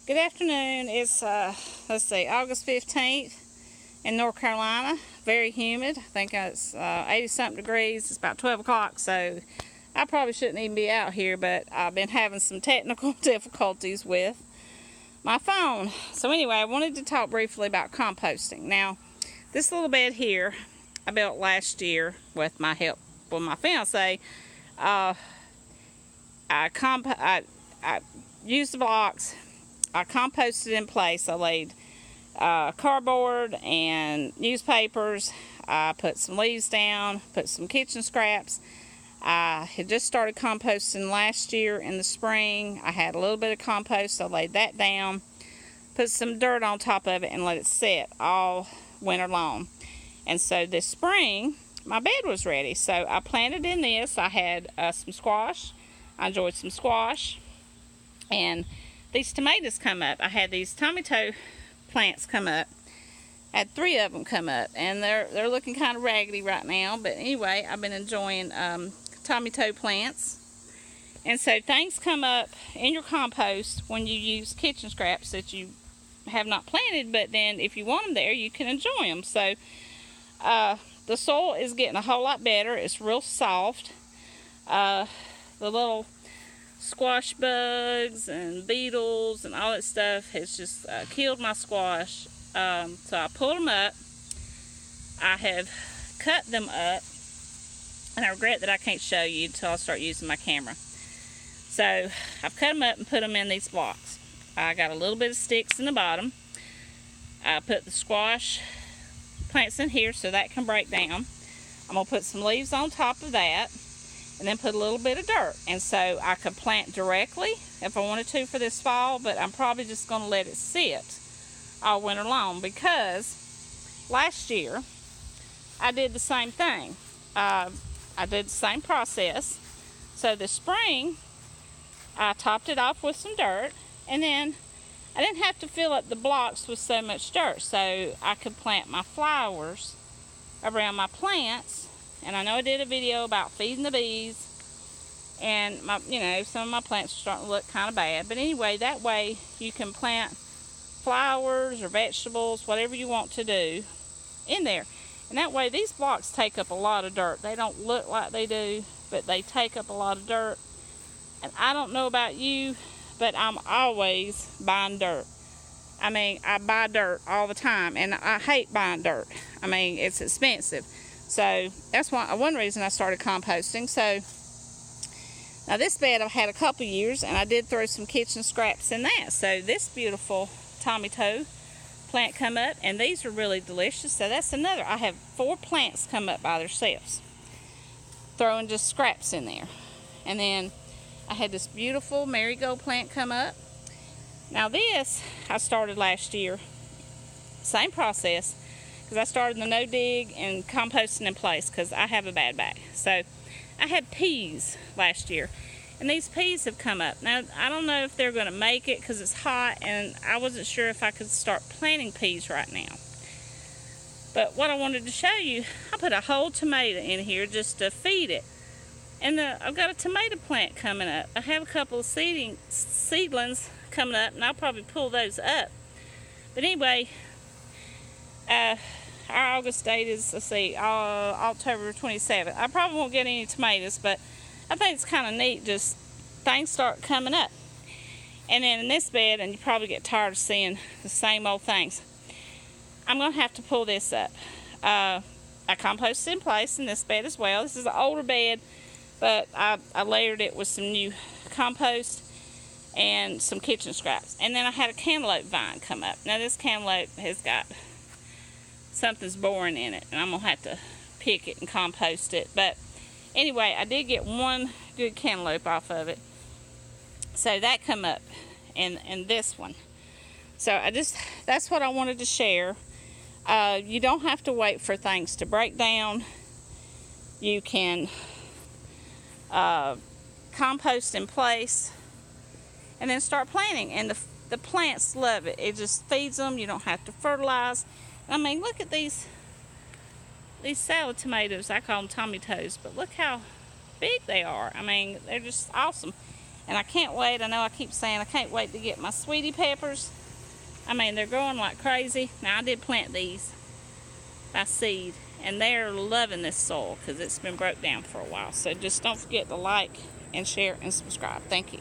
Good afternoon. It's August 15th in North Carolina. Very humid. I think it's 80-something degrees. It's about 12 o'clock, so I probably shouldn't even be out here, but I've been having some technical difficulties with my phone. So anyway, I wanted to talk briefly about composting. Now, this little bed here I built last year with my help with my fiance. I used the blocks. I composted in place. I laid cardboard and newspapers. I put some leaves down, put some kitchen scraps. I had just started composting last year in the spring. I had a little bit of compost. I laid that down, put some dirt on top of it, and let it sit all winter long. And so this spring, my bed was ready. So I planted in this. I had some squash. I enjoyed some squash. And these tomatoes come up. I had these tomato plants come up. I had 3 of them come up, and they're looking kind of raggedy right now. But anyway, I've been enjoying tomato plants. And so things come up in your compost when you use kitchen scraps that you have not planted, but then if you want them there, you can enjoy them. So the soil is getting a whole lot better. It's real soft. The little squash bugs and beetles and all that stuff has just killed my squash. So I pulled them up. I have cut them up, and I regret that I can't show you until I start using my camera. So I've cut them up and put them in these blocks. I got a little bit of sticks in the bottom. I put the squash plants in here so that can break down. I'm going to put some leaves on top of that, and then put a little bit of dirt. And so I could plant directly if I wanted to for this fall, but I'm probably just going to let it sit all winter long, because last year I did the same thing. I did the same process. So this spring I topped it off with some dirt, and then I didn't have to fill up the blocks with so much dirt, so I could plant my flowers around my plants. And I know I did a video about feeding the bees, and some of my plants are starting to look kind of bad. But anyway, that way you can plant flowers or vegetables, whatever you want to do, in there. And that way these blocks take up a lot of dirt. They don't look like they do, but they take up a lot of dirt. And I don't know about you, but I'm always buying dirt. I mean, I buy dirt all the time, and I hate buying dirt. I mean, it's expensive. So that's one reason I started composting. So now this bed I've had a couple years, and I did throw some kitchen scraps in that. So this beautiful tomato plant come up, and these are really delicious. So that's another. I have 4 plants come up by themselves, throwing just scraps in there. And then I had this beautiful marigold plant come up. Now this I started last year. Same process, because I started the no dig and composting in place because I have a bad back. So I had peas last year, and these peas have come up. Now I don't know if they're going to make it because it's hot, and I wasn't sure if I could start planting peas right now. But what I wanted to show you, I put a whole tomato in here just to feed it. And I've got a tomato plant coming up. I have a couple of seedlings coming up, and I'll probably pull those up. But anyway, our August date is, October 27th. I probably won't get any tomatoes, but I think it's kind of neat, just things start coming up. And then in this bed, and you probably get tired of seeing the same old things, I'm going to have to pull this up. I composted in place in this bed as well. This is an older bed, but I layered it with some new compost and some kitchen scraps. And then I had a candlelight vine come up. Now this candlelight has got something's boring in it, and I'm going to have to pick it and compost it. But anyway, I did get one good cantaloupe off of it. So that come up in this one. So that's what I wanted to share. You don't have to wait for things to break down. You can compost in place and then start planting, and the plants love it. It just feeds them. You don't have to fertilize. I mean, look at these salad tomatoes. I call them tomatoes, but look how big they are. I mean, they're just awesome. And I can't wait. I know I keep saying I can't wait to get my sweetie peppers. I mean, they're growing like crazy. Now, I did plant these by seed, and they're loving this soil because it's been broke down for a while. So just don't forget to like and share and subscribe. Thank you.